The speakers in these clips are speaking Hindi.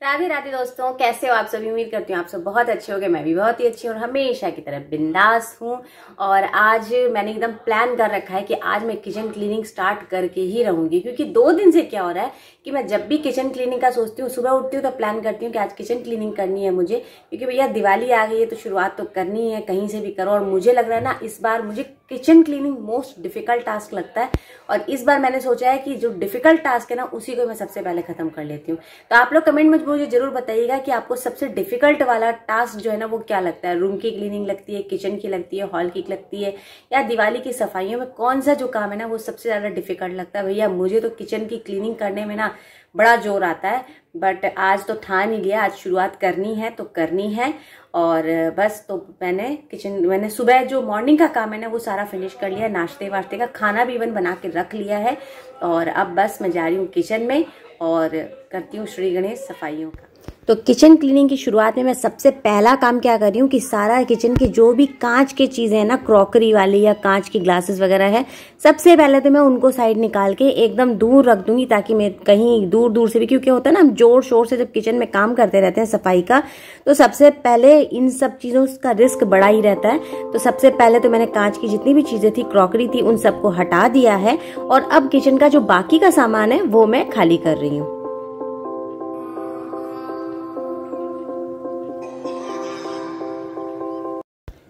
राधे राधे दोस्तों, कैसे हो आप सभी। उम्मीद करती हूँ आप सब बहुत अच्छे होंगे। मैं भी बहुत ही अच्छी हूँ और हमेशा की तरह बिंदास हूँ। और आज मैंने एकदम प्लान कर रखा है कि आज मैं किचन क्लीनिंग स्टार्ट करके ही रहूंगी, क्योंकि 2 दिन से क्या हो रहा है कि मैं जब भी किचन क्लीनिंग का सोचती हूँ, सुबह उठती हूँ तो प्लान करती हूँ कि आज किचन क्लीनिंग करनी है मुझे, क्योंकि भैया दिवाली आ गई है तो शुरुआत तो करनी है, कहीं से भी करो। और मुझे लग रहा है ना, इस बार मुझे kitchen cleaning most difficult task लगता है। और इस बार मैंने सोचा है कि जो डिफिकल्ट टास्क है ना, उसी को मैं सबसे पहले खत्म कर लेती हूँ। तो आप लोग कमेंट में मुझे जरूर बताइएगा कि आपको सबसे डिफिकल्ट वाला टास्क जो है ना वो क्या लगता है। रूम की क्लीनिंग लगती है, किचन की लगती है, हॉल की लगती है, या दिवाली की सफाइयों में कौन सा जो काम है ना वो सबसे ज्यादा डिफिकल्ट लगता है। भैया मुझे तो किचन की क्लीनिंग करने में ना बड़ा जोर आता है, बट आज तो था नहीं लिया, आज शुरुआत करनी है तो करनी है। और बस तो मैंने सुबह जो मॉर्निंग का काम है ना वो सारा फिनिश कर लिया, नाश्ते वाश्ते का खाना भी इवन बना के रख लिया है। और अब बस मैं जा रही हूँ किचन में और करती हूँ श्री गणेश सफाइयों का। तो किचन क्लीनिंग की शुरुआत में मैं सबसे पहला काम क्या कर रही हूँ कि सारा किचन के जो भी कांच के चीजें हैं ना, क्रॉकरी वाली या कांच की ग्लासेस वगैरह है, सबसे पहले तो मैं उनको साइड निकाल के एकदम दूर रख दूंगी, ताकि मैं कहीं दूर दूर से भी, क्योंकि होता है ना हम जोर शोर से जब किचन में काम करते रहते हैं सफाई का, तो सबसे पहले इन सब चीजों का रिस्क बड़ा ही रहता है। तो सबसे पहले तो मैंने कांच की जितनी भी चीजें थी, क्रॉकरी थी, उन सबको हटा दिया है। और अब किचन का जो बाकी का सामान है वो मैं खाली कर रही हूँ।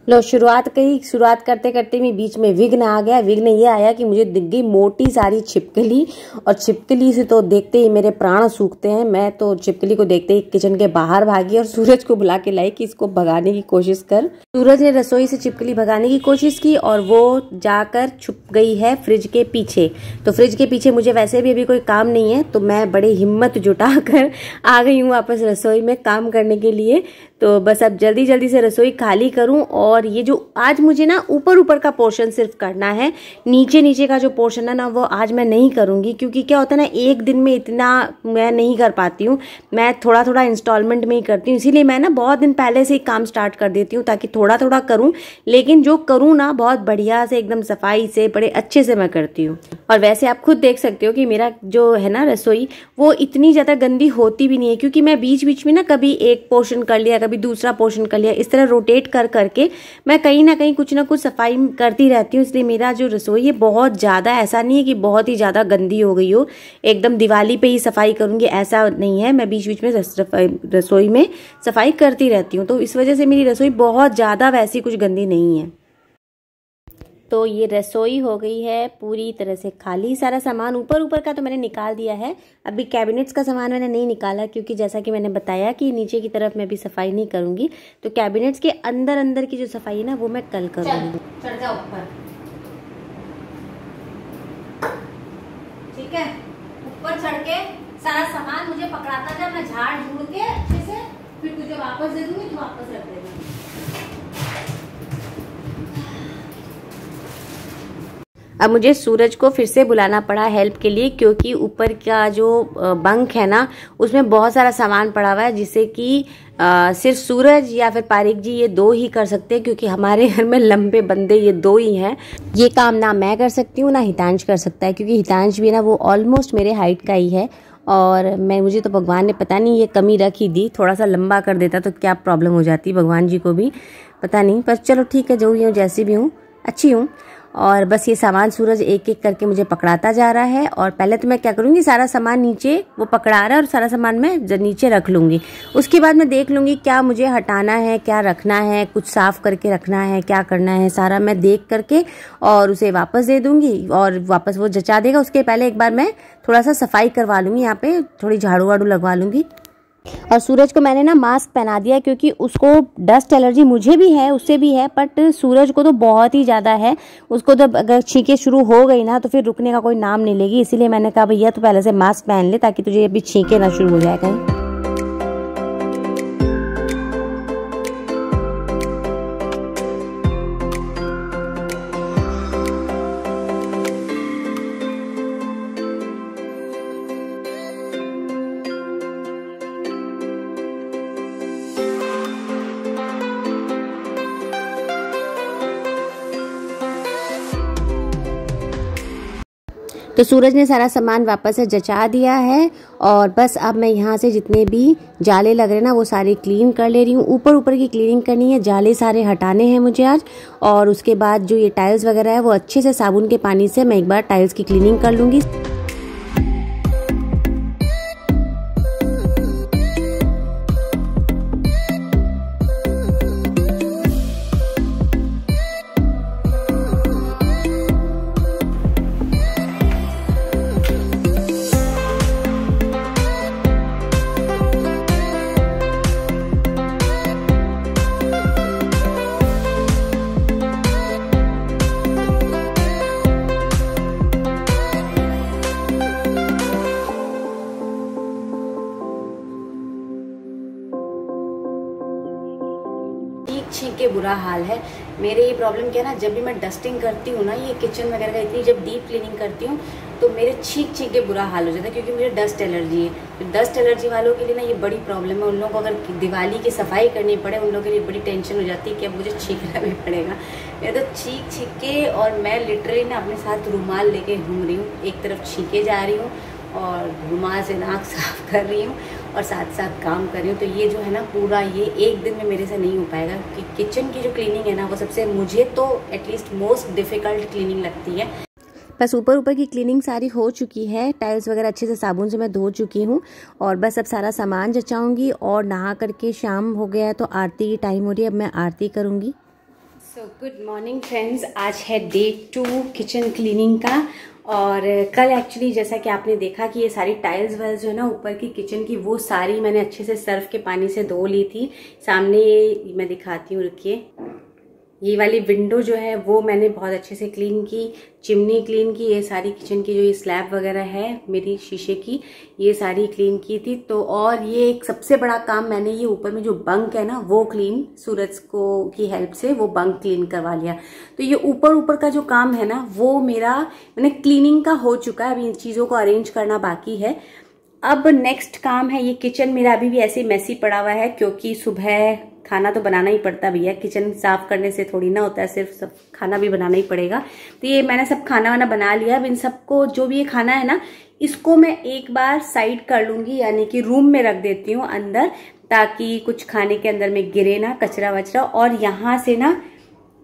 लो शुरुआत करते करते में बीच में विघ्न आ गया। विघ्न ये आया कि मुझे दिख गई मोटी सारी छिपकली, और छिपकली से तो देखते ही मेरे प्राण सूखते हैं। मैं तो छिपकली को देखते ही किचन के बाहर भागी और सूरज को बुला के लाई कि इसको भगाने की कोशिश कर। सूरज ने रसोई से छिपकली भगाने की कोशिश की और वो जाकर छुप गई है फ्रिज के पीछे। तो फ्रिज के पीछे मुझे वैसे भी अभी कोई काम नहीं है, तो मैं बड़े हिम्मत जुटाकर आ गई हूँ वापस रसोई में काम करने के लिए। तो बस अब जल्दी जल्दी से रसोई खाली करूं। और ये जो आज मुझे ना ऊपर ऊपर का पोर्शन सिर्फ करना है, नीचे नीचे का जो पोर्शन है ना वो आज मैं नहीं करूंगी, क्योंकि क्या होता है ना, एक दिन में इतना मैं नहीं कर पाती हूँ। मैं थोड़ा थोड़ा इंस्टॉलमेंट में ही करती हूँ, इसीलिए मैं ना बहुत दिन पहले से ही काम स्टार्ट कर देती हूँ, ताकि थोड़ा थोड़ा करूँ, लेकिन जो करूँ ना बहुत बढ़िया से एकदम सफाई से बड़े अच्छे से मैं करती हूँ। और वैसे आप खुद देख सकते हो कि मेरा जो है ना रसोई वो इतनी ज्यादा गंदी होती भी नहीं है, क्योंकि मैं बीच बीच में ना कभी एक पोर्शन कर लिया, कभी दूसरा पोर्शन कर लिया, इस तरह रोटेट कर करके मैं कहीं ना कहीं कुछ ना कुछ सफाई करती रहती हूँ। इसलिए मेरा जो रसोई है बहुत ज्यादा, ऐसा नहीं है कि बहुत ही ज्यादा गंदी हो गई हो, एकदम दिवाली पे ही सफाई करूंगी ऐसा नहीं है। मैं बीच बीच में रसोई में सफाई करती रहती हूँ, तो इस वजह से मेरी रसोई बहुत ज्यादा वैसी कुछ गंदी नहीं है। तो ये रसोई हो गई है पूरी तरह से खाली। सारा सामान ऊपर ऊपर का तो मैंने निकाल दिया है। अभी कैबिनेट्स का सामान मैंने नहीं निकाला, क्योंकि जैसा कि मैंने बताया कि नीचे की तरफ मैं भी सफाई नहीं करूंगी, तो कैबिनेट्स के अंदर अंदर की जो सफाई है ना वो मैं कल करूंगी। चढ़ जाओ ऊपर, ठीक है। ऊपर चढ़ के सारा सामान मुझे पकड़ाता जब मैं झाड़ झूड़ के अच्छे से, फिर तुझे वापस दे दूंगी, तो वापस रख देना। अब मुझे सूरज को फिर से बुलाना पड़ा हेल्प के लिए, क्योंकि ऊपर का जो बंक है ना उसमें बहुत सारा सामान पड़ा हुआ है, जिसे कि सिर्फ सूरज या फिर पारिक जी ये दो ही कर सकते हैं, क्योंकि हमारे घर में लंबे बंदे ये दो ही हैं। ये काम ना मैं कर सकती हूँ ना हितांश कर सकता है, क्योंकि हितांश भी ना वो ऑलमोस्ट मेरे हाइट का ही है। और मुझे तो भगवान ने पता नहीं ये कमी रख ही दी, थोड़ा सा लंबा कर देता तो क्या प्रॉब्लम हो जाती, भगवान जी को भी पता नहीं। पर चलो ठीक है, जो ही हूँ जैसी भी हूँ अच्छी हूँ। और बस ये सामान सूरज एक एक करके मुझे पकड़ाता जा रहा है। और पहले तो मैं क्या करूंगी, सारा सामान नीचे वो पकड़ा रहा है और सारा सामान मैं नीचे रख लूंगी। उसके बाद मैं देख लूंगी क्या मुझे हटाना है, क्या रखना है, कुछ साफ करके रखना है, क्या करना है, सारा मैं देख करके और उसे वापस दे दूंगी, और वापस वो जचा देगा। उसके पहले एक बार मैं थोड़ा सा सफाई करवा लूंगी, यहाँ पे थोड़ी झाड़ू वाड़ू लगवा लूंगी। और सूरज को मैंने ना मास्क पहना दिया, क्योंकि उसको डस्ट एलर्जी मुझे भी है, उससे भी है, बट सूरज को तो बहुत ही ज्यादा है। उसको तो अगर छींके शुरू हो गई ना तो फिर रुकने का कोई नाम नहीं लेगी। इसीलिए मैंने कहा भैया तो पहले से मास्क पहन ले, ताकि तुझे अभी छींके ना शुरू हो जाए कहीं। तो सूरज ने सारा सामान वापस से जचा दिया है और बस अब मैं यहाँ से जितने भी जाले लग रहे हैं ना वो सारे क्लीन कर ले रही हूँ। ऊपर ऊपर की क्लीनिंग करनी है, जाले सारे हटाने हैं मुझे आज। और उसके बाद जो ये टाइल्स वगैरह है वो अच्छे से साबुन के पानी से मैं एक बार टाइल्स की क्लीनिंग कर लूँगी। छींक के बुरा हाल है। मेरे ये प्रॉब्लम क्या है ना, जब भी मैं डस्टिंग करती हूँ ना, ये किचन वगैरह का इतनी जब डीप क्लीनिंग करती हूँ तो मेरे छींक के बुरा हाल हो जाता है, क्योंकि मुझे डस्ट एलर्जी है। तो डस्ट एलर्जी वालों के लिए ना ये बड़ी प्रॉब्लम है। उन लोगों को अगर दिवाली की सफाई करनी पड़े, उन लोगों के लिए बड़ी टेंशन हो जाती है कि अब मुझे छींकना भी पड़ेगा। मेरा तो छींक के, और मैं लिटरली ना अपने साथ रुमाल लेके घूम रही हूँ। एक तरफ छींके जा रही हूँ और रुमाल से नाक साफ कर रही हूँ और साथ साथ काम कर रही हूँ। तो ये जो है ना पूरा, ये एक दिन में मेरे से नहीं हो पाएगा, क्योंकि किचन की जो क्लीनिंग है ना वो सबसे, मुझे तो एटलीस्ट मोस्ट डिफ़िकल्ट क्लीनिंग लगती है। बस ऊपर ऊपर की क्लीनिंग सारी हो चुकी है, टाइल्स वगैरह अच्छे से साबुन से मैं धो चुकी हूँ और बस अब सारा सामान जचाऊंगी। और नहा करके शाम हो गया है तो आरती की टाइम हो रही है, अब मैं आरती करूँगी। सो गुड मॉर्निंग फ्रेंड्स, आज है डे 2 किचन क्लीनिंग का। और कल एक्चुअली जैसा कि आपने देखा कि ये सारी टाइल्स वाइल्स जो है ना ऊपर की किचन की, वो सारी मैंने अच्छे से सर्फ के पानी से धो ली थी। सामने ये मैं दिखाती हूँ, रुकिए। ये वाली विंडो जो है वो मैंने बहुत अच्छे से क्लीन की, चिमनी क्लीन की, ये सारी किचन की जो ये स्लैब वगैरह है मेरी शीशे की, ये सारी क्लीन की थी। तो और ये एक सबसे बड़ा काम, मैंने ये ऊपर में जो बंक है ना वो क्लीन, सूरज को की हेल्प से वो बंक क्लीन करवा लिया। तो ये ऊपर ऊपर का जो काम है ना वो मेरा मैंने क्लीनिंग का हो चुका है। अभी इन चीजों को अरेंज करना बाकी है। अब नेक्स्ट काम है, ये किचन मेरा अभी भी ऐसे मेसी पड़ा हुआ है, क्योंकि सुबह खाना तो बनाना ही पड़ता भैया, किचन साफ करने से थोड़ी ना होता है, सिर्फ सब खाना भी बनाना ही पड़ेगा। तो ये मैंने सब खाना वाना बना लिया। अब इन सबको, जो भी ये खाना है ना, इसको मैं एक बार साइड कर लूंगी, यानी कि रूम में रख देती हूँ अंदर, ताकि कुछ खाने के अंदर में गिरे ना कचरा वचरा। और यहाँ से ना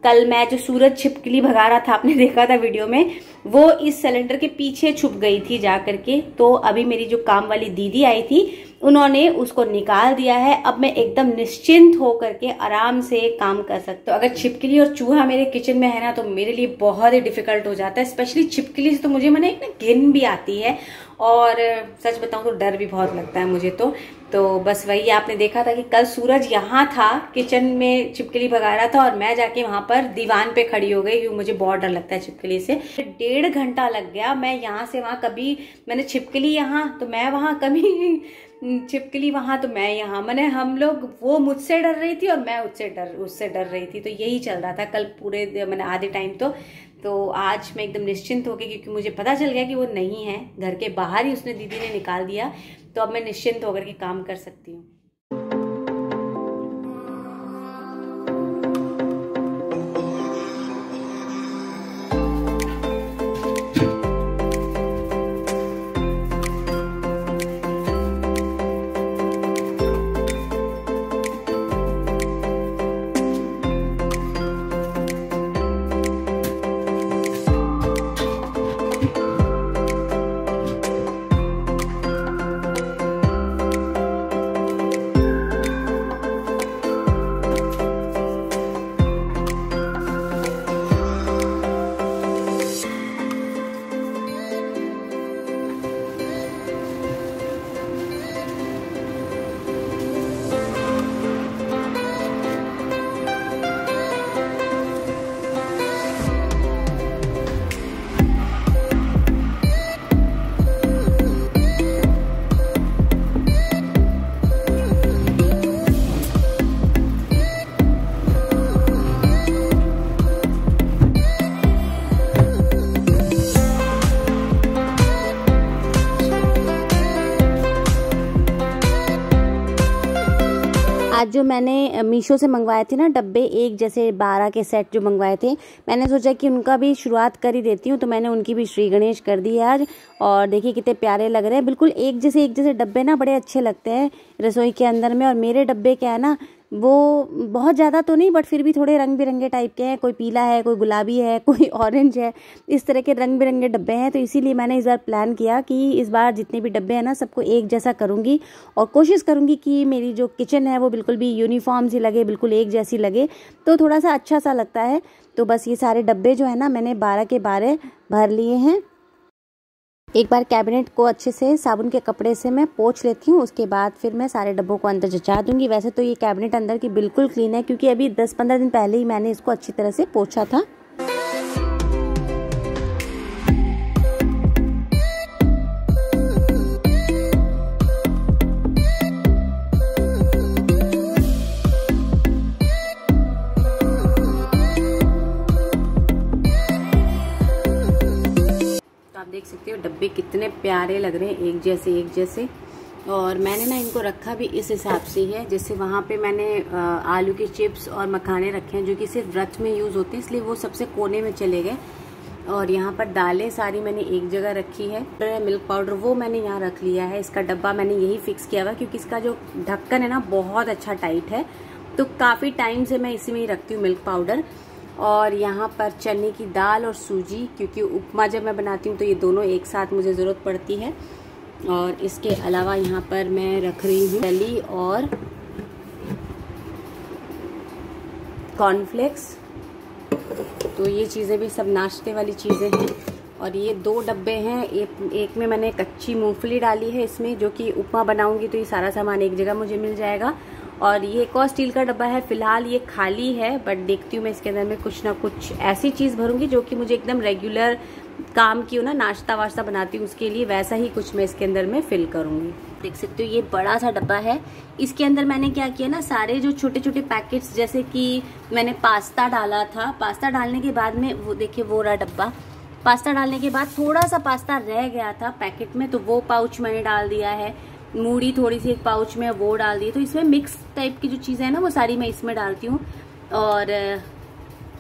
कल मैं जो सूरज छिपकली भगा रहा था, आपने देखा था वीडियो में, वो इस सिलेंडर के पीछे छुप गई थी जा करके। तो अभी मेरी जो काम वाली दीदी आई थी, उन्होंने उसको निकाल दिया है। अब मैं एकदम निश्चिंत हो करके आराम से काम कर सकती हूँ। अगर छिपकली और चूहा मेरे किचन में है ना तो मेरे लिए बहुत ही डिफिकल्ट हो जाता है। स्पेशली छिपकली से तो मुझे मैंने एक ना घिन भी आती है, और सच बताऊं तो डर भी बहुत लगता है मुझे तो बस वही आपने देखा था कि कल सूरज यहाँ था, किचन में छिपकली भगा रहा था और मैं जाके वहां पर दीवान पे खड़ी हो गई, क्योंकि मुझे बहुत डर लगता है छिपकली से। 1.5 घंटा लग गया। मैं यहाँ से वहां, कभी मैंने छिपकली यहाँ तो मैं वहां, कभी छिपकली वहां तो मैं यहाँ, मैंने हम लोग, वो मुझसे डर रही थी और मैं उससे डर रही थी। तो यही चल रहा था कल पूरे मैंने आधे टाइम तो आज मैं एकदम निश्चिंत हो गई, क्योंकि मुझे पता चल गया कि वो नहीं है, घर के बाहर ही उसने, दीदी ने निकाल दिया। तो अब मैं निश्चिंत होकर के काम कर सकती हूँ। आज जो मैंने मीशो से मंगवाए थे ना डब्बे, एक जैसे 12 के सेट जो मंगवाए थे, मैंने सोचा कि उनका भी शुरुआत कर ही देती हूँ, तो मैंने उनकी भी श्री गणेश कर दी है आज। और देखिए कितने प्यारे लग रहे हैं, बिल्कुल एक जैसे डब्बे ना बड़े अच्छे लगते हैं रसोई के अंदर में। और मेरे डब्बे क्या है ना, वो बहुत ज़्यादा तो नहीं बट फिर भी थोड़े रंग बिरंगे टाइप के हैं, कोई पीला है, कोई गुलाबी है, कोई ऑरेंज है, इस तरह के रंग बिरंगे डब्बे हैं। तो इसीलिए मैंने इस बार प्लान किया कि इस बार जितने भी डब्बे हैं ना सबको एक जैसा करूँगी और कोशिश करूँगी कि मेरी जो किचन है वो बिल्कुल भी यूनिफॉर्म सी लगे, बिल्कुल एक जैसी लगे, तो थोड़ा सा अच्छा सा लगता है। तो बस ये सारे डब्बे जो है ना मैंने 12 के 12 भर लिए हैं। एक बार कैबिनेट को अच्छे से साबुन के कपड़े से मैं पोंछ लेती हूँ, उसके बाद फिर मैं सारे डब्बों को अंदर जचा दूंगी। वैसे तो ये कैबिनेट अंदर की बिल्कुल क्लीन है, क्योंकि अभी 10-15 दिन पहले ही मैंने इसको अच्छी तरह से पोंछा था। आप देख सकते हो डब्बे कितने प्यारे लग रहे हैं, एक जैसे। और मैंने ना इनको रखा भी इस हिसाब से ही है, जैसे वहाँ पे मैंने आलू के चिप्स और मखाने रखे हैं जो कि सिर्फ व्रत में यूज़ होते हैं, इसलिए वो सबसे कोने में चले गए। और यहाँ पर दालें सारी मैंने एक जगह रखी है। मिल्क पाउडर वो मैंने यहाँ रख लिया है, इसका डब्बा मैंने यही फिक्स किया हुआ क्योंकि इसका जो ढक्कन है ना बहुत अच्छा टाइट है, तो काफ़ी टाइम से मैं इसी में ही रखती हूँ मिल्क पाउडर। और यहाँ पर चने की दाल और सूजी, क्योंकि उपमा जब मैं बनाती हूँ तो ये दोनों एक साथ मुझे ज़रूरत पड़ती है। और इसके अलावा यहाँ पर मैं रख रही हूँ दली और कॉर्नफ्लेक्स, तो ये चीज़ें भी सब नाश्ते वाली चीज़ें हैं। और ये 2 डब्बे हैं, एक में मैंने कच्ची मूंगफली डाली है इसमें, जो कि उपमा बनाऊंगी तो ये सारा सामान एक जगह मुझे मिल जाएगा। और ये एक और स्टील का डब्बा है, फिलहाल ये खाली है, बट देखती हूँ मैं इसके अंदर में कुछ ना कुछ ऐसी चीज़ भरूंगी जो कि मुझे एकदम रेगुलर काम की हो ना, नाश्ता वाश्ता बनाती हूँ उसके लिए, वैसा ही कुछ मैं इसके अंदर में फिल करूंगी। देख सकते हो ये बड़ा सा डब्बा है, इसके अंदर मैंने क्या किया ना, सारे जो छोटे छोटे पैकेट्स, जैसे कि मैंने पास्ता डाला था, पास्ता डालने के बाद में वो देखिए वो रहा डब्बा, पास्ता डालने के बाद थोड़ा सा पास्ता रह गया था पैकेट में, तो वो पाउच मैंने डाल दिया है। मूढ़ी थोड़ी सी एक पाउच में वो डाल दी, तो इसमें मिक्स टाइप की जो चीज़ें हैं ना वो सारी मैं इसमें डालती हूँ। और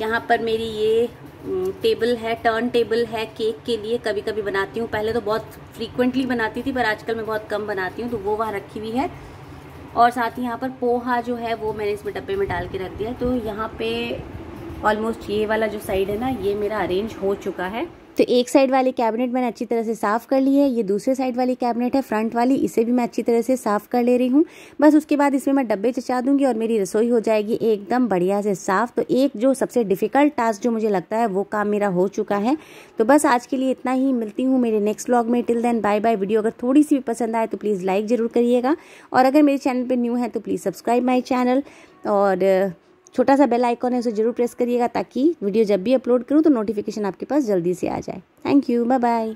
यहाँ पर मेरी ये टेबल है, टर्न टेबल है केक के लिए, कभी कभी बनाती हूँ, पहले तो बहुत फ्रीक्वेंटली बनाती थी पर आजकल मैं बहुत कम बनाती हूँ, तो वो वहाँ रखी हुई है। और साथ ही यहाँ पर पोहा जो है वो मैंने इसमें डब्बे में डाल के रख दिया। तो यहाँ पे ऑलमोस्ट ये वाला जो साइड है ना ये मेरा अरेंज हो चुका है। तो एक साइड वाली कैबिनेट मैंने अच्छी तरह से साफ़ कर ली है, ये दूसरे साइड वाली कैबिनेट है फ्रंट वाली, इसे भी मैं अच्छी तरह से साफ़ कर ले रही हूँ। बस उसके बाद इसमें मैं डब्बे चचा दूंगी और मेरी रसोई हो जाएगी एकदम बढ़िया से साफ़। तो एक जो सबसे डिफ़िकल्ट टास्क जो मुझे लगता है वो काम मेरा हो चुका है। तो बस आज के लिए इतना ही, मिलती हूँ मेरे नेक्स्ट व्लॉग में। Till then bye bye. Video अगर थोड़ी सी भी पसंद आए तो प्लीज़ लाइक ज़रूर करिएगा, और अगर मेरे चैनल पर न्यू है तो प्लीज़ सब्सक्राइब माई चैनल, और छोटा सा बेल आइकॉन है उसे जरूर प्रेस करिएगा ताकि वीडियो जब भी अपलोड करूँ तो नोटिफिकेशन आपके पास जल्दी से आ जाए। Thank you, bye bye.